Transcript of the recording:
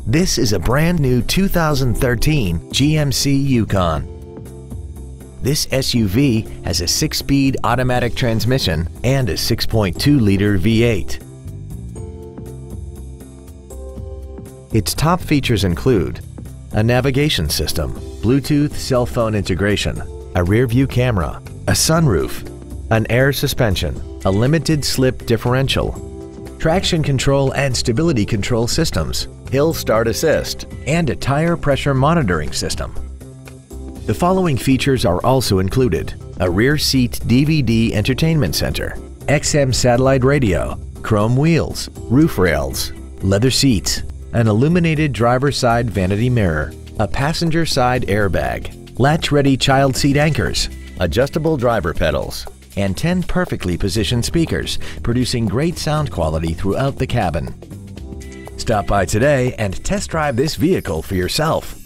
This is a brand new 2013 GMC Yukon. This SUV has a 6-speed automatic transmission and a 6.2-liter V8. Its top features include a navigation system, Bluetooth cell phone integration, a rear-view camera, a sunroof, an air suspension, a limited slip differential, traction control and stability control systems, hill start assist, and a tire pressure monitoring system. The following features are also included: a rear seat DVD entertainment center, XM satellite radio, chrome wheels, roof rails, leather seats, an illuminated driver's side vanity mirror, a passenger side airbag, latch-ready child seat anchors, adjustable driver pedals, and 10 perfectly positioned speakers, producing great sound quality throughout the cabin. Stop by today and test drive this vehicle for yourself.